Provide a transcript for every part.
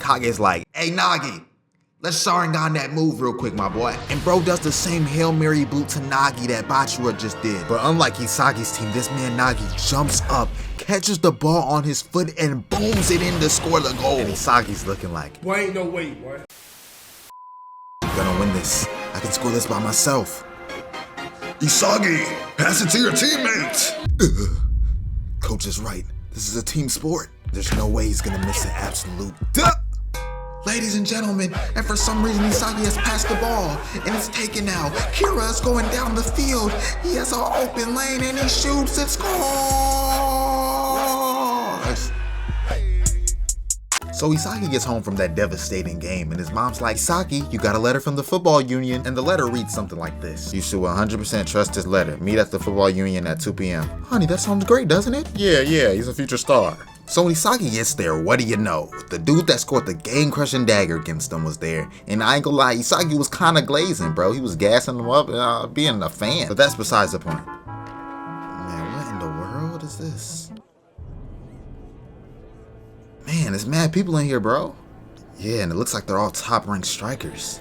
Kage's like, hey Nagi, let's Sharingan that move real quick, my boy. And bro does the same Hail Mary boot to Nagi that Bachira just did. But unlike Isagi's team, this man Nagi jumps up, catches the ball on his foot, and booms it in to score the goal. And Isagi's looking like, boy, ain't no way, boy. I'm gonna win this. I can score this by myself. Isagi, pass it to your teammates. Coach is right. This is a team sport. There's no way he's gonna miss an absolute duh. Ladies and gentlemen, and for some reason Isagi has passed the ball, and it's taken now. Kira is going down the field. He has an open lane, and he shoots and scores. So Isagi gets home from that devastating game, and his mom's like, Isagi, you got a letter from the football union. And the letter reads something like this. You should 100% trust this letter. Meet at the football union at 2 p.m. Honey, that sounds great, doesn't it? Yeah, he's a future star. So when Isagi gets there, what do you know? The dude that scored the game-crushing dagger against him was there. And I ain't gonna lie, Isagi was kind of glazing, bro. He was gassing him up, being a fan. But that's besides the point. Man, what in the world is this? Man, there's mad people in here, bro. Yeah, and it looks like they're all top-ranked strikers.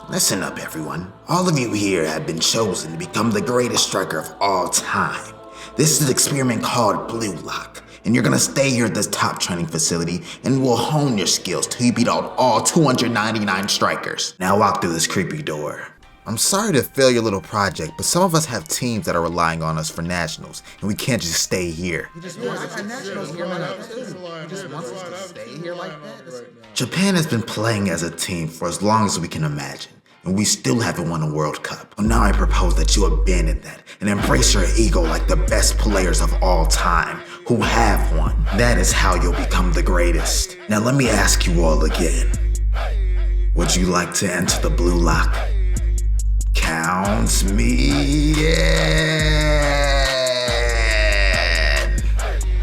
Listen up, everyone. All of you here have been chosen to become the greatest striker of all time. This is an experiment called Blue Lock, and you're gonna stay here at this top training facility, and we'll hone your skills till you beat out all 299 strikers. Now walk through this creepy door. I'm sorry to fail your little project, but some of us have teams that are relying on us for nationals, and we can't just stay here. Japan has been playing as a team for as long as we can imagine, and we still haven't won a World Cup. Well, now I propose that you abandon that and embrace your ego like the best players of all time who have won. That is how you'll become the greatest. Now let me ask you all again. Would you like to enter the Blue Lock? Count me in.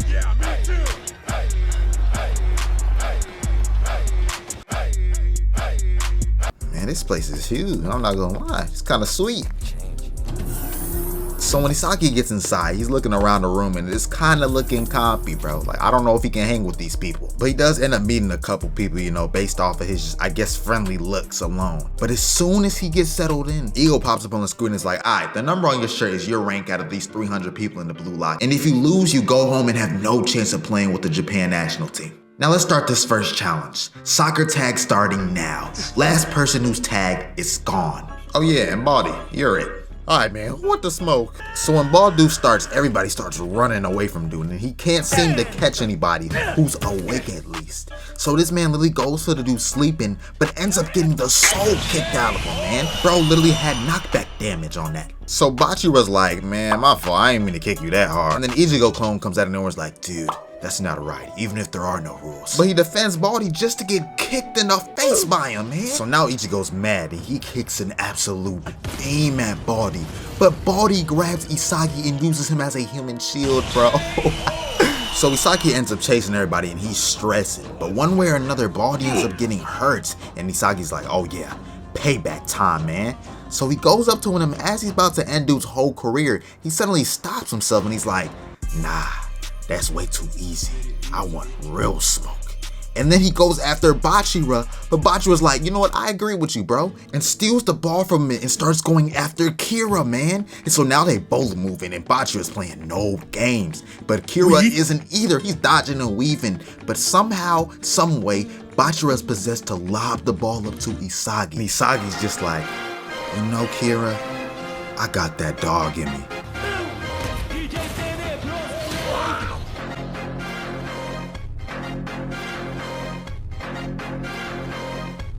Yeah, me too. Man, this place is huge. I'm not gonna lie. It's kind of sweet. So when Isagi gets inside, he's looking around the room and it's kind of looking compy, bro. Like, I don't know if he can hang with these people. But he does end up meeting a couple people, you know, based off of his, I guess, friendly looks alone. But as soon as he gets settled in, Ego pops up on the screen and is like, alright, the number on your shirt is your rank out of these 300 people in the Blue Lock. And if you lose, you go home and have no chance of playing with the Japan national team. Now let's start this first challenge. Soccer tag starting now. Last person who's tagged is gone. Oh yeah, and Baldy, you're it. Alright man, what the smoke? So when Baldu starts, everybody starts running away from dude, and he can't seem to catch anybody who's awake at least. So this man literally goes for the dude sleeping, but ends up getting the soul kicked out of him, man. Bro literally had knockback damage on that. So Bachira's like, man, my fault, I ain't mean to kick you that hard. And then Ichigo clone comes out of nowhere and is like, dude, that's not right, even if there are no rules. But he defends Baldy just to get kicked in the face by him, man. So now Ichigo's mad and he kicks an absolute beam at Baldy. But Baldy grabs Isagi and uses him as a human shield, bro. So Isagi ends up chasing everybody and he's stressing. But one way or another, Baldy ends up getting hurt. And Isagi's like, oh yeah, payback time, man. So he goes up to him as he's about to end dude's whole career. He suddenly stops himself and he's like, nah. That's way too easy. I want real smoke. And then he goes after Bachira, but Bachira's like, you know what, I agree with you, bro. And steals the ball from him and starts going after Kira, man. And so now they both moving and Bachira's playing no games. But Kira isn't either. He's dodging and weaving. But somehow, some way, Bachira's possessed to lob the ball up to Isagi. And Isagi's just like, you know, Kira, I got that dog in me.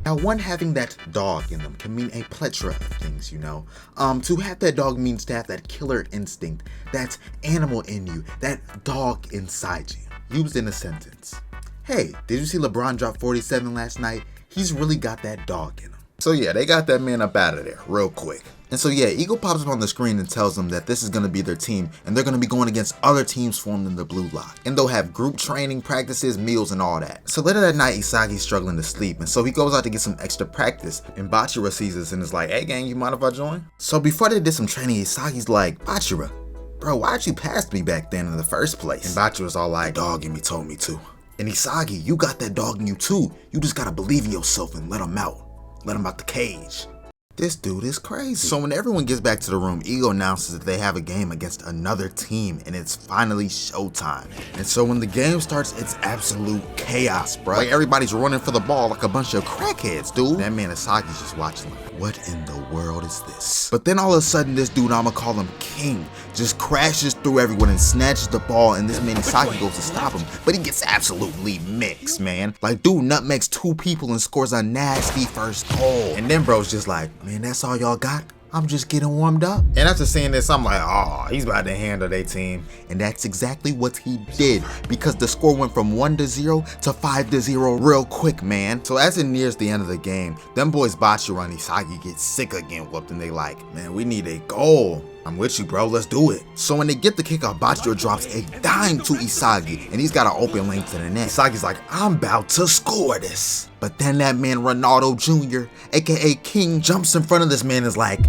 Now, one having that dog in them can mean a plethora of things, you know. To have that dog means to have that killer instinct, that animal in you, that dog inside you. Used in a sentence. Hey, did you see LeBron drop 47 last night? He's really got that dog in him. So yeah, they got that man up out of there real quick. And so yeah, Ego pops up on the screen and tells them that this is going to be their team and they're going to be going against other teams formed in the Blue Lock. And they'll have group training, practices, meals, and all that. So later that night, Isagi's struggling to sleep, and so he goes out to get some extra practice. And Bachira sees this and is like, hey gang, you mind if I join? So before they did some training, Isagi's like, Bachira, bro, why'd you pass me back then in the first place? And Bachira's all like, dog in me told me to. And Isagi, you got that dog in you too. You just gotta believe in yourself and let him out. Let him out the cage. This dude is crazy. So when everyone gets back to the room, Ego announces that they have a game against another team and it's finally showtime. And so when the game starts, it's absolute chaos, bro. Like everybody's running for the ball like a bunch of crackheads, dude. That man Isagi's just watching like, what in the world is this? But then all of a sudden, this dude, I'ma call him King, just crashes through everyone and snatches the ball, and this man Isagi goes to stop him, but he gets absolutely mixed, man. Like, dude nutmegs 2 people and scores a nasty first goal. And then bro's just like, man, that's all y'all got? I'm just getting warmed up. And after seeing this, I'm like, oh, he's about to handle their team. And that's exactly what he did, because the score went from 1-0 to 5-0 real quick, man. So as it nears the end of the game, them boys Bachira and Isagi get sick of getting whooped, and they like, man, we need a goal. I'm with you, bro. Let's do it. So when they get the kickoff, Bachira drops a dime to Isagi, and he's got an open lane to the net. Isagi's like, I'm about to score this. But then that man Ronaldo Jr., aka King, jumps in front of this man and is like,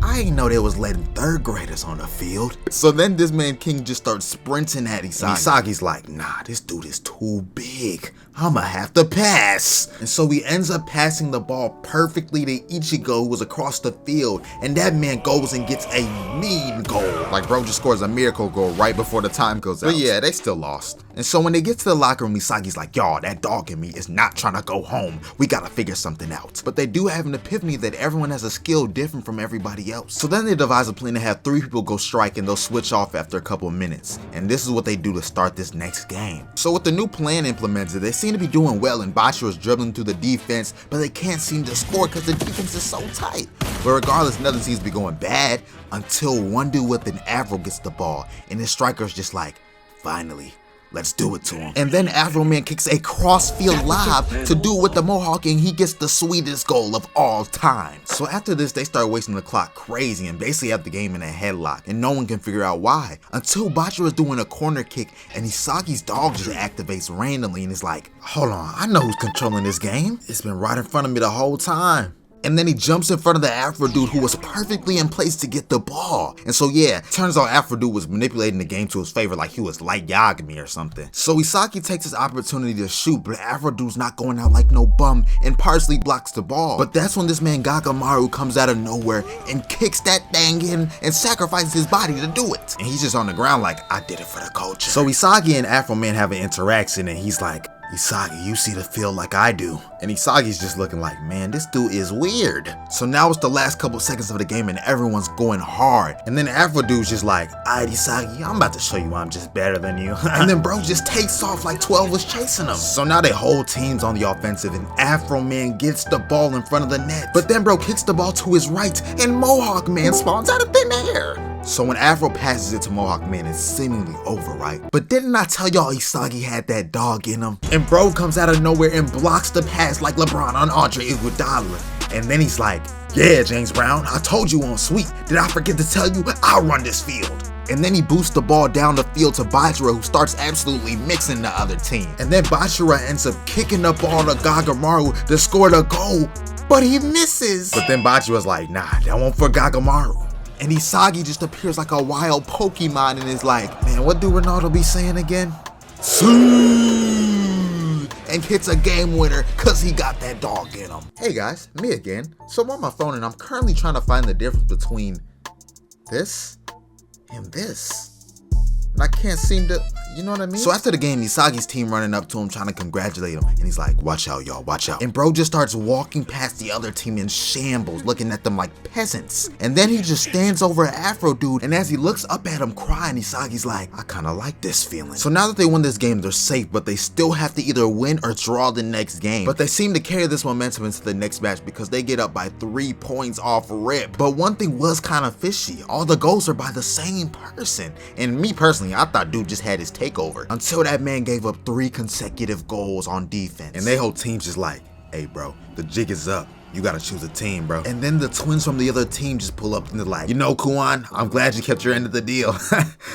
I ain't know they was letting 3rd graders on the field. So then this man King just starts sprinting at Isagi. And Isagi's like, nah, this dude is too big. I'ma have to pass. And so he ends up passing the ball perfectly to Ichigo, who was across the field. And that man goes and gets a mean goal. Like, bro just scores a miracle goal right before the time goes out. But yeah, they still lost. And so when they get to the locker room, Isagi's like, y'all, that dog in me is not trying to go home. We gotta figure something out. But they do have an epiphany that everyone has a skill different from everybody else. So then they devise a plan to have 3 people go strike, and they'll switch off after a couple of minutes. And this is what they do to start this next game. So with the new plan implemented, they seem to be doing well, and Bachira's dribbling through the defense, but they can't seem to score because the defense is so tight. But regardless, nothing seems to be going bad until one dude with an afro gets the ball, and his striker's just like, finally, let's do it to him. And then Afro Man kicks a cross-field lob to do it with the Mohawk, and he gets the sweetest goal of all time. So after this, they start wasting the clock crazy and basically have the game in a headlock, and no one can figure out why. Until Bachira's doing a corner kick, and Isagi's dog just activates randomly and is like, hold on, I know who's controlling this game. It's been right in front of me the whole time. And then he jumps in front of the Afro dude who was perfectly in place to get the ball. And so yeah, turns out Afro dude was manipulating the game to his favor like he was like Yagami or something. So Isagi takes his opportunity to shoot, but Afro dude's not going out like no bum and partially blocks the ball. But that's when this man Gagamaru comes out of nowhere and kicks that thing in and sacrifices his body to do it. And he's just on the ground like, I did it for the culture. So Isagi and Afro Man have an interaction, and he's like, Isagi, you see the field like I do. And Isagi's just looking like, man, this dude is weird. So now it's the last couple seconds of the game and everyone's going hard. And then Afro dude's just like, alright Isagi, I'm about to show you I'm just better than you. And then bro just takes off like 12 was chasing him. So now their whole team's on the offensive, and Afro Man gets the ball in front of the net. But then bro kicks the ball to his right, and Mohawk Man spawns out of thin air. So when Afro passes it to Mohawk Man, it's seemingly over, right? But didn't I tell y'all Isagi had that dog in him? And bro comes out of nowhere and blocks the pass like LeBron on Andre Iguodala. And then he's like, yeah, James Brown, I told you on sweet. Did I forget to tell you? I'll run this field. And then he boosts the ball down the field to Bachira, who starts absolutely mixing the other team. And then Bachira ends up kicking the ball to Gagamaru to score the goal, but he misses. But then Bachira's like, nah, that won't for Gagamaru. And Isagi just appears like a wild Pokemon and is like, man, what do Ronaldo be saying again? And hits a game winner cause he got that dog in him. Hey guys, me again. So I'm on my phone and I'm currently trying to find the difference between this and this. And I can't seem to, you know what I mean? So after the game, Isagi's team running up to him trying to congratulate him, and he's like, watch out y'all, watch out. And bro just starts walking past the other team in shambles, looking at them like peasants. And then he just stands over an Afro dude, and as he looks up at him crying, Isagi's like, I kinda like this feeling. So now that they won this game, they're safe, but they still have to either win or draw the next game. But they seem to carry this momentum into the next match because they get up by 3 points off rip. But one thing was kind of fishy. All the goals are by the same person. And me personally, I thought dude just had his takeover until that man gave up 3 consecutive goals on defense. And their whole team's just like, hey bro, the jig is up. You gotta choose a team, bro. And then the twins from the other team just pull up and they're like, you know, Kuan, I'm glad you kept your end of the deal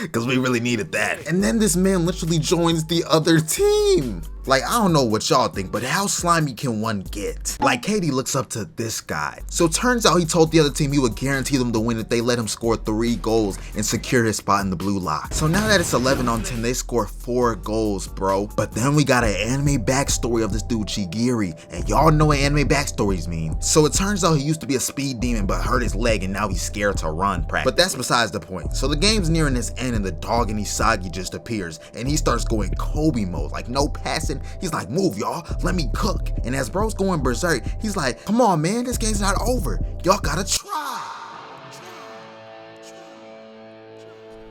because we really needed that. And then this man literally joins the other team. Like, I don't know what y'all think, but how slimy can one get? Like, Katie looks up to this guy. So turns out he told the other team he would guarantee them the win if they let him score 3 goals and secure his spot in the blue lock. So now that it's 11-on-10, they score 4 goals, bro. But then we got an anime backstory of this dude Chigiri, and y'all know what anime backstories mean. So it turns out he used to be a speed demon but hurt his leg and now he's scared to run practice. But that's besides the point. So the game's nearing its end and the Dawg and Isagi just appears and he starts going Kobe mode, like no passing. He's like, move y'all, let me cook. And as bro's going berserk, he's like, come on man, this game's not over. Y'all gotta try.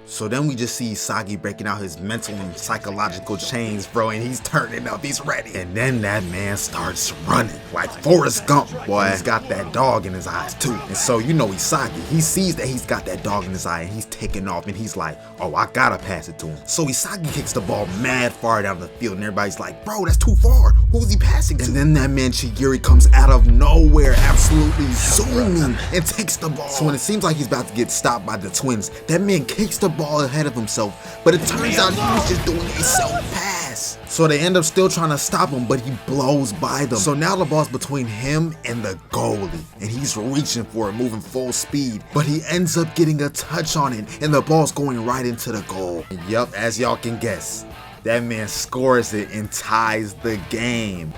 So then we just see Isagi breaking out his mental and psychological chains, bro, and he's turning up, he's ready. And then that man starts running like Forrest Gump, boy. He's got that dog in his eyes too. And so you know Isagi, he sees that he's got that dog in his eye and he's taking off and he's like, oh, I gotta pass it to him. So Isagi kicks the ball mad far down the field and everybody's like, bro, that's too far. Who's he passing to? And then that man Chigiri comes out of nowhere, absolutely zooming and takes the ball. So when it seems like he's about to get stopped by the twins, that man kicks the ball ahead of himself, but it turns out he was just doing a self-pass. So they end up still trying to stop him, but he blows by them. So now the ball's between him and the goalie, and he's reaching for it, moving full speed, but he ends up getting a touch on it, and the ball's going right into the goal. And yup, as y'all can guess, that man scores it and ties the game.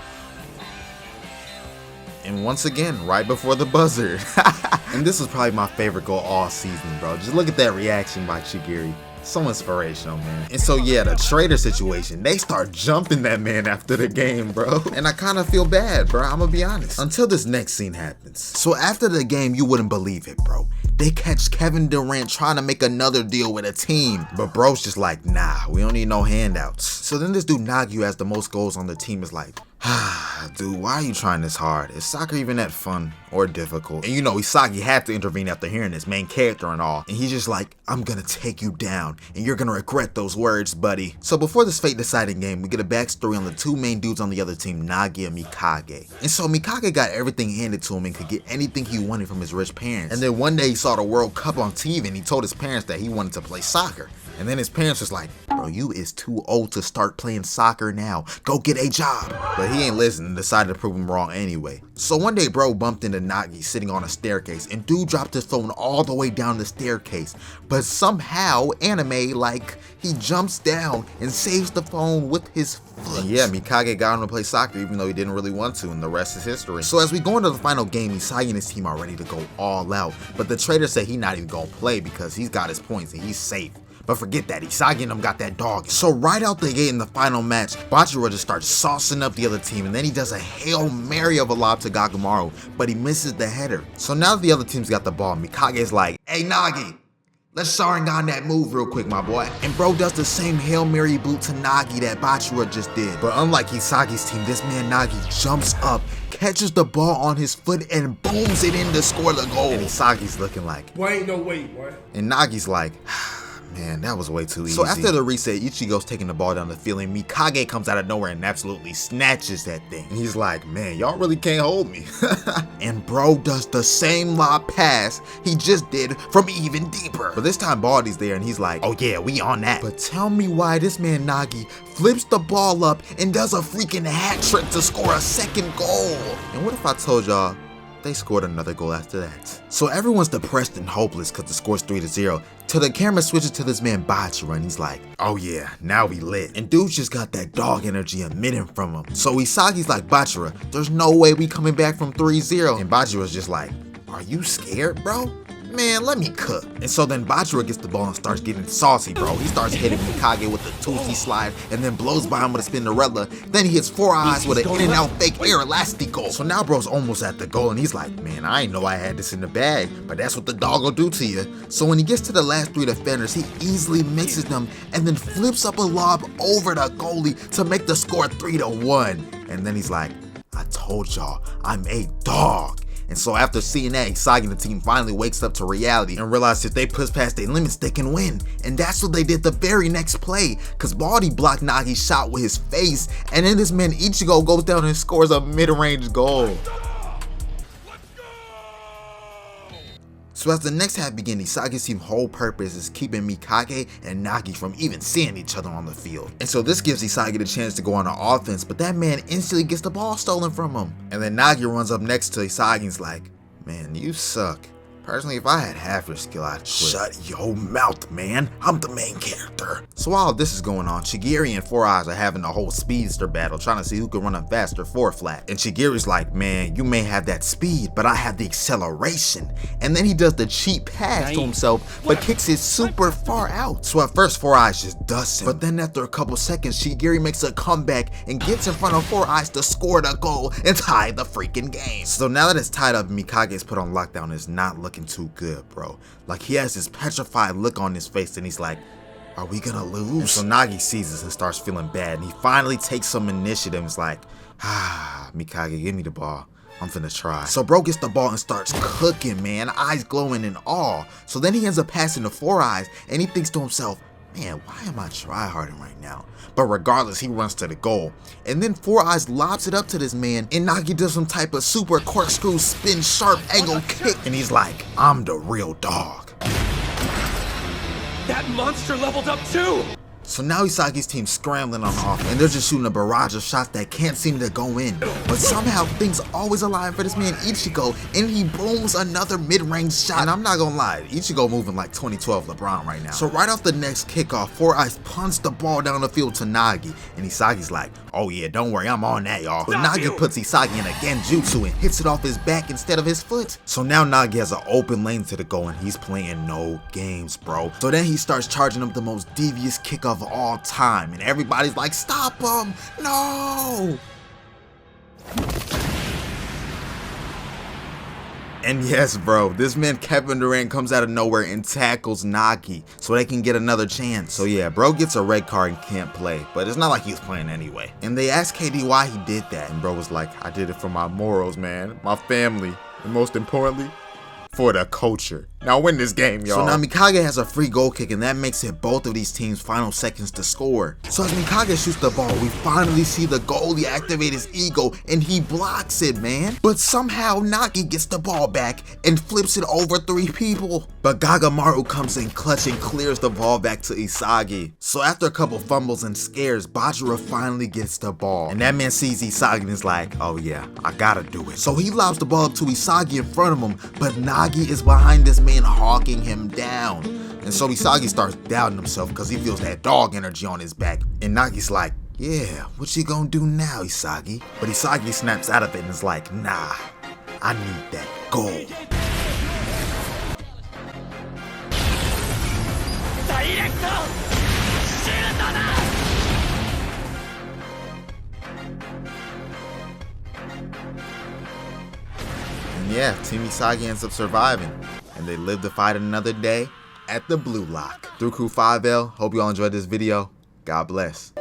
And once again, right before the buzzer. And this is probably my favorite goal all season, bro. Just look at that reaction by Chigiri. So inspirational, man. And so yeah, the traitor situation, they start jumping that man after the game, bro. And I kind of feel bad, bro, I'm gonna be honest. Until this next scene happens. So after the game, you wouldn't believe it, bro. They catch Kevin Durant trying to make another deal with a team. But bro's just like, nah, we don't need no handouts. So then this dude Nagi, who has the most goals on the team, is like, dude, why are you trying this hard? Is soccer even that fun or difficult? And you know, Isagi had to intervene after hearing this main character and all. And he's just like, I'm gonna take you down and you're gonna regret those words, buddy. So before this fate deciding game, we get a backstory on the 2 main dudes on the other team, Nagi and Mikage. And so Mikage got everything handed to him and could get anything he wanted from his rich parents. And then one day he saw the World Cup on TV and he told his parents that he wanted to play soccer. And then his parents was like, bro, you is too old to start playing soccer now. Go get a job. But he ain't listening and decided to prove him wrong anyway. So one day, bro bumped into Nagi sitting on a staircase and dude dropped his phone all the way down the staircase. But somehow, anime, like, he jumps down and saves the phone with his foot. And yeah, Mikage got him to play soccer even though he didn't really want to, and the rest is history. So as we go into the final game, Isagi and his team are ready to go all out. But the traitor said he not even gonna play because he's got his points and he's safe. But forget that, Isagi and them got that dog. So right out the gate in the final match, Bachira just starts saucing up the other team, and then he does a Hail Mary of a lob to Gagamaru, but he misses the header. So now that the other team's got the ball, Mikage's like, hey Nagi, let's Sharingan that move real quick, my boy. And bro does the same Hail Mary boot to Nagi that Bachira just did. But unlike Isagi's team, this man Nagi jumps up, catches the ball on his foot, and booms it in to score the goal. And Isagi's looking like, boy, ain't no way, boy. And Nagi's like, man, that was way too easy. So after the reset, Ichigo's taking the ball down the field and Mikage comes out of nowhere and absolutely snatches that thing. And he's like, man, y'all really can't hold me. And bro does the same lob pass he just did from even deeper. But this time Baldy's there and he's like, oh yeah, we on that. But tell me why this man Nagi flips the ball up and does a freaking hat trick to score a second goal. And what if I told y'all they scored another goal after that? So everyone's depressed and hopeless because the score's 3-0. Till the camera switches to this man Bachira and he's like, oh yeah, now we lit. And dude's just got that dog energy emitting from him. So Isagi's like, Bachira, there's no way we coming back from 3-0. And Bachira's just like, are you scared, bro? Man, let me cook. And so then Bachira gets the ball and starts getting saucy, bro. He starts hitting Mikage with the tootsie slide and then blows by him with a Spinnerella. Then he hits 4 eyes with an in and out fake air elastico. So now bro's almost at the goal and he's like, man, I ain't know I had this in the bag, but that's what the dog will do to you. So when he gets to the last 3 defenders, he easily misses them and then flips up a lob over the goalie to make the score 3-1. And then he's like, I told y'all, I'm a dog. And so after seeing that, Isagi and the team finally wakes up to reality and realizes if they push past their limits, they can win. And that's what they did the very next play, because Baldy blocked Nagi's shot with his face, and then this man Ichigo goes down and scores a mid-range goal. So as the next half begins, Isagi's team's whole purpose is keeping Mikage and Nagi from even seeing each other on the field. And so this gives Isagi the chance to go on the offense, but that man instantly gets the ball stolen from him. And then Nagi runs up next to Isagi and is like, man, you suck. Personally, if I had half your skill, I'd quit. Shut your mouth, man. I'm the main character. So while this is going on, Shigiri and Four Eyes are having a whole speedster battle, trying to see who can run a faster 4-flat. And Shigiri's like, man, you may have that speed, but I have the acceleration. And then he does the cheap pass to himself, but kicks it super far out. So at first, Four Eyes just dusts him. But then after a couple seconds, Shigiri makes a comeback and gets in front of Four Eyes to score the goal and tie the freaking game. So now that it's tied up, Mikage is put on lockdown. It's not looking too good, bro. Like, he has this petrified look on his face and he's like, are we gonna lose? And so Nagi sees this and starts feeling bad, and he finally takes some initiative. He's like, Mikage, give me the ball. I'm finna try. So bro gets the ball and starts cooking, man, eyes glowing in awe. So then he ends up passing to Four Eyes and he thinks to himself, man, why am I tryharding right now? But regardless, he runs to the goal. And then Four Eyes lobs it up to this man, and Nagi does some type of super corkscrew spin sharp angle kick. And he's like, I'm the real dog. That monster leveled up too! So now Isagi's team's scrambling on offense, and they're just shooting a barrage of shots that can't seem to go in. But somehow things always align for this man Ichigo, and he booms another mid-range shot. And I'm not gonna lie, Ichigo moving like 2012 LeBron right now. So right off the next kickoff, Four Eyes punts the ball down the field to Nagi, and Isagi's like, oh yeah, don't worry, I'm on that, y'all. But Nagi puts Isagi in a genjutsu and hits it off his back instead of his foot. So now Nagi has an open lane to the goal, and he's playing no games, bro. So then he starts charging up the most devious kick of all time, and everybody's like, stop him, no. And yes, bro, this man Kevin Durant comes out of nowhere and tackles Nagi so they can get another chance. So yeah, bro gets a red card and can't play, but it's not like he's playing anyway. And they asked KD why he did that, and bro was like, I did it for my morals, man, my family, and most importantly, for the culture. Now win this game, y'all. So now Mikage has a free goal kick, and that makes it both of these teams' final seconds to score. So as Mikage shoots the ball, we finally see the goalie activate his ego, and he blocks it, man. But somehow Nagi gets the ball back and flips it over 3 people. But Gagamaru comes in clutch and clears the ball back to Isagi. So after a couple fumbles and scares, Bajira finally gets the ball, and that man sees Isagi and is like, oh yeah, I gotta do it. So he lobs the ball up to Isagi in front of him, but Nagi is behind this man, hawking him down. And so Isagi starts doubting himself because he feels that dog energy on his back. And Nagi's like, yeah, what you gonna do now, Isagi? But Isagi snaps out of it and is like, nah, I need that goal. And yeah, Team Isagi ends up surviving, and they live to fight another day at the Blue Lock. Through Crew 5L, hope you all enjoyed this video. God bless.